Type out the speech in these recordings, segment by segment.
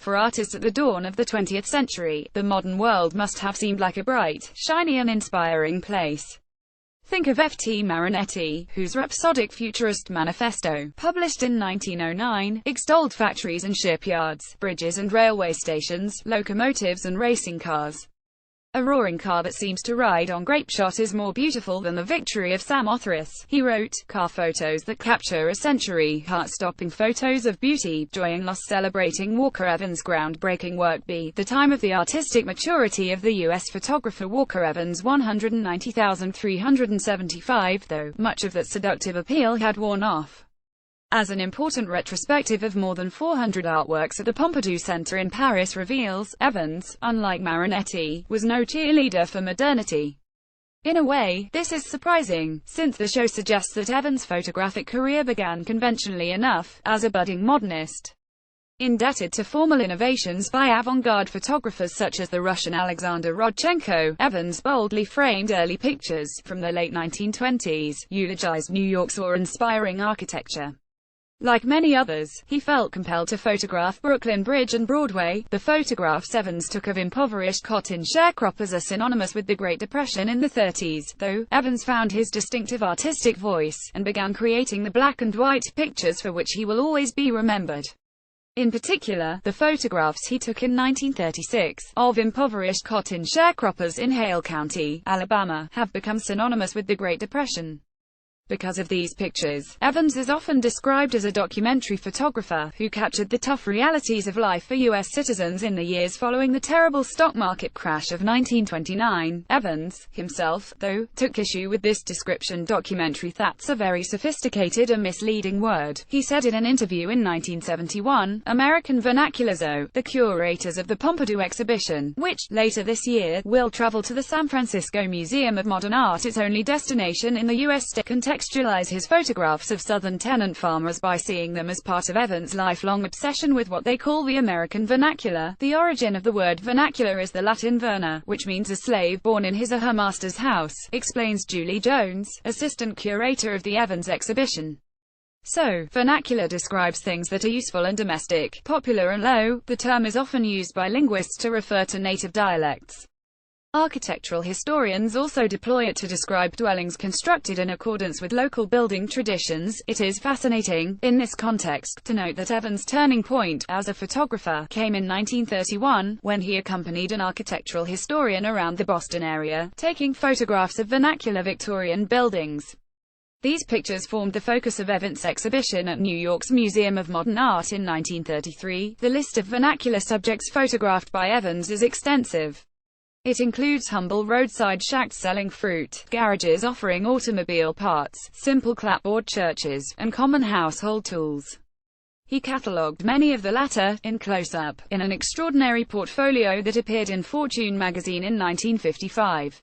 For artists at the dawn of the 20th century, the modern world must have seemed like a bright, shiny and inspiring place. Think of F.T. Marinetti, whose rhapsodic futurist manifesto, published in 1909, extolled factories and shipyards, bridges and railway stations, locomotives and racing cars. A roaring car that seems to ride on grapeshot is more beautiful than the victory of Samothrace, he wrote. Car photos that capture a century, heart-stopping photos of beauty, joy and loss celebrating Walker Evans' groundbreaking work. The time of the artistic maturity of the U.S. photographer Walker Evans, 190,375, though much of that seductive appeal had worn off. As an important retrospective of more than 400 artworks at the Pompidou Center in Paris reveals, Evans, unlike Marinetti, was no cheerleader for modernity. In a way, this is surprising, since the show suggests that Evans' photographic career began conventionally enough, as a budding modernist. Indebted to formal innovations by avant-garde photographers such as the Russian Alexander Rodchenko, Evans boldly framed early pictures, from the late 1920s, eulogized New York's awe-inspiring architecture. Like many others, he felt compelled to photograph Brooklyn Bridge and Broadway. The photographs Evans took of impoverished cotton sharecroppers are synonymous with the Great Depression in the 30s, though Evans found his distinctive artistic voice, and began creating the black and white pictures for which he will always be remembered. In particular, the photographs he took in 1936, of impoverished cotton sharecroppers in Hale County, Alabama, have become synonymous with the Great Depression. Because of these pictures, Evans is often described as a documentary photographer who captured the tough realities of life for U.S. citizens in the years following the terrible stock market crash of 1929. Evans, himself, though, took issue with this description. Documentary, that's a very sophisticated and misleading word, he said in an interview in 1971. American Vernacular. The curators of the Pompidou exhibition, which, later this year, will travel to the San Francisco Museum of Modern Art, its only destination in the U.S. to contextualize his photographs of southern tenant farmers by seeing them as part of Evans' lifelong obsession with what they call the American vernacular. The origin of the word vernacular is the Latin verna, which means a slave born in his or her master's house, explains Julie Jones, assistant curator of the Evans exhibition. So, vernacular describes things that are useful and domestic, popular and low. The term is often used by linguists to refer to native dialects. Architectural historians also deploy it to describe dwellings constructed in accordance with local building traditions. It is fascinating, in this context, to note that Evans' turning point, as a photographer, came in 1931, when he accompanied an architectural historian around the Boston area, taking photographs of vernacular Victorian buildings. These pictures formed the focus of Evans' exhibition at New York's Museum of Modern Art in 1933. The list of vernacular subjects photographed by Evans is extensive. It includes humble roadside shacks selling fruit, garages offering automobile parts, simple clapboard churches, and common household tools. He catalogued many of the latter, in close-up, in an extraordinary portfolio that appeared in Fortune magazine in 1955.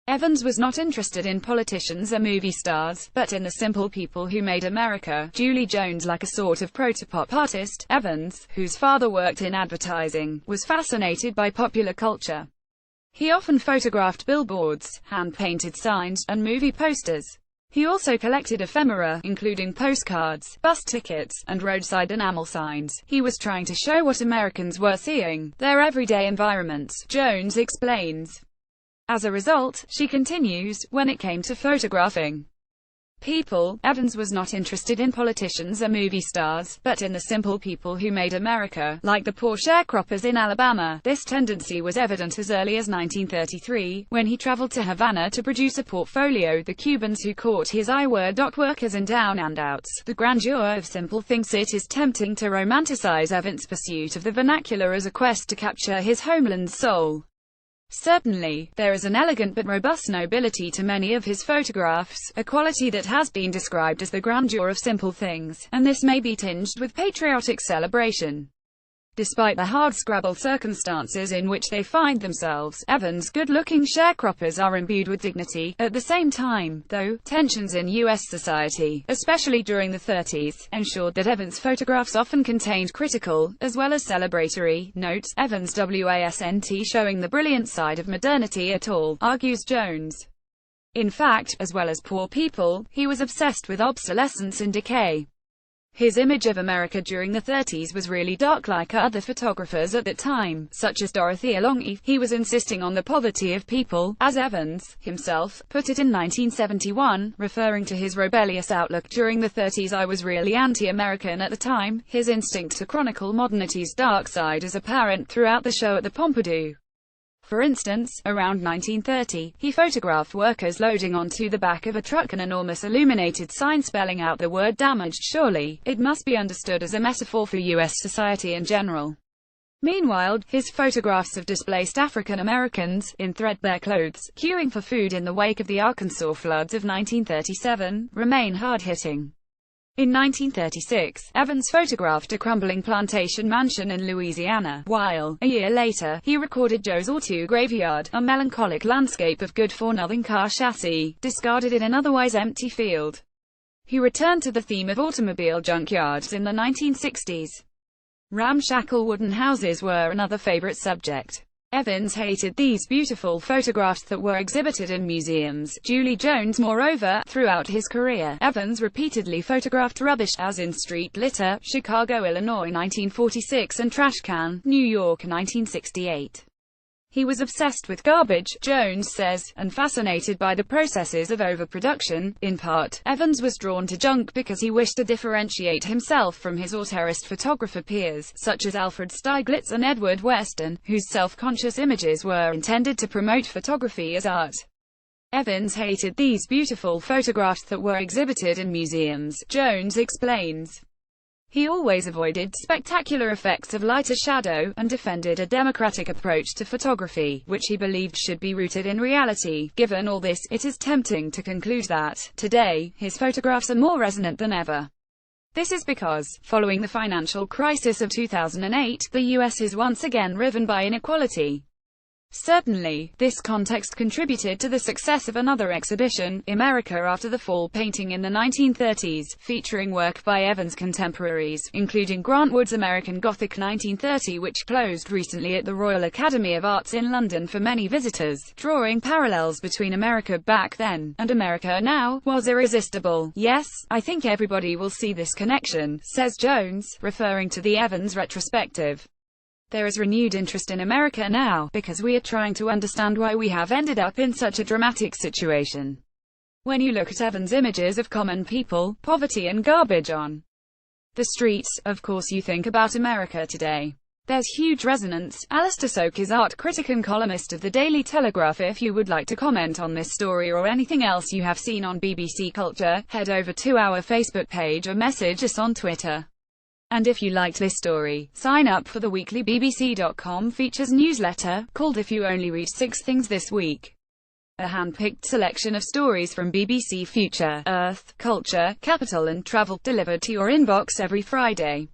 Evans was not interested in politicians or movie stars, but in the simple people who made America. Julie Jones, like a sort of protopop artist, Evans, whose father worked in advertising, was fascinated by popular culture. He often photographed billboards, hand-painted signs, and movie posters. He also collected ephemera, including postcards, bus tickets, and roadside enamel signs. He was trying to show what Americans were seeing, their everyday environments, Jones explains. As a result, she continues, when it came to photographing people, Evans was not interested in politicians or movie stars, but in the simple people who made America, like the poor sharecroppers in Alabama. This tendency was evident as early as 1933, when he traveled to Havana to produce a portfolio. The Cubans who caught his eye were dock workers and down-and-outs. The grandeur of simple things. It is tempting to romanticize Evans' pursuit of the vernacular as a quest to capture his homeland's soul. Certainly, there is an elegant but robust nobility to many of his photographs, a quality that has been described as the grandeur of simple things, and this may be tinged with patriotic celebration. Despite the hardscrabble circumstances in which they find themselves, Evans' good-looking sharecroppers are imbued with dignity. At the same time, though, tensions in U.S. society, especially during the 30s, ensured that Evans' photographs often contained critical, as well as celebratory, notes. Evans wasn't showing the brilliant side of modernity at all, argues Jones. In fact, as well as poor people, he was obsessed with obsolescence and decay. His image of America during the 30s was really dark. Like other photographers at that time, such as Dorothea Lange, he was insisting on the poverty of people, as Evans, himself, put it in 1971, referring to his rebellious outlook during the 30s. I was really anti-American at the time. His instinct to chronicle modernity's dark side is apparent throughout the show at the Pompidou. For instance, around 1930, he photographed workers loading onto the back of a truck an enormous illuminated sign spelling out the word damaged. Surely, it must be understood as a metaphor for U.S. society in general. Meanwhile, his photographs of displaced African Americans, in threadbare clothes, queuing for food in the wake of the Arkansas floods of 1937, remain hard-hitting. In 1936, Evans photographed a crumbling plantation mansion in Louisiana, while, a year later, he recorded Joe's Auto Graveyard, a melancholic landscape of good-for-nothing car chassis, discarded in an otherwise empty field. He returned to the theme of automobile junkyards in the 1960s. Ramshackle wooden houses were another favorite subject. Evans hated these beautiful photographs that were exhibited in museums. Julie Jones. Moreover, throughout his career, Evans repeatedly photographed rubbish, as in Street Litter, Chicago, Illinois 1946 and Trash Can, New York 1968. He was obsessed with garbage, Jones says, and fascinated by the processes of overproduction. In part, Evans was drawn to junk because he wished to differentiate himself from his auteurist photographer peers, such as Alfred Stieglitz and Edward Weston, whose self-conscious images were intended to promote photography as art. Evans hated these beautiful photographs that were exhibited in museums, Jones explains. He always avoided spectacular effects of light or shadow, and defended a democratic approach to photography, which he believed should be rooted in reality. Given all this, it is tempting to conclude that, today, his photographs are more resonant than ever. This is because, following the financial crisis of 2008, the U.S. is once again riven by inequality. Certainly, this context contributed to the success of another exhibition, America After the Fall, painting in the 1930s, featuring work by Evans' contemporaries, including Grant Wood's American Gothic 1930, which closed recently at the Royal Academy of Arts in London for many visitors. Drawing parallels between America back then, and America now, was irresistible. Yes, I think everybody will see this connection, says Jones, referring to the Evans retrospective. There is renewed interest in America now, because we are trying to understand why we have ended up in such a dramatic situation. When you look at Evans' images of common people, poverty and garbage on the streets, of course you think about America today. There's huge resonance. Alistair Soak is art critic and columnist of the Daily Telegraph. If you would like to comment on this story or anything else you have seen on BBC Culture, head over to our Facebook page or message us on Twitter. And if you liked this story, sign up for the weekly BBC.com features newsletter, called If You Only Read 6 Things This Week. A hand-picked selection of stories from BBC Future, Earth, Culture, Capital and Travel, delivered to your inbox every Friday.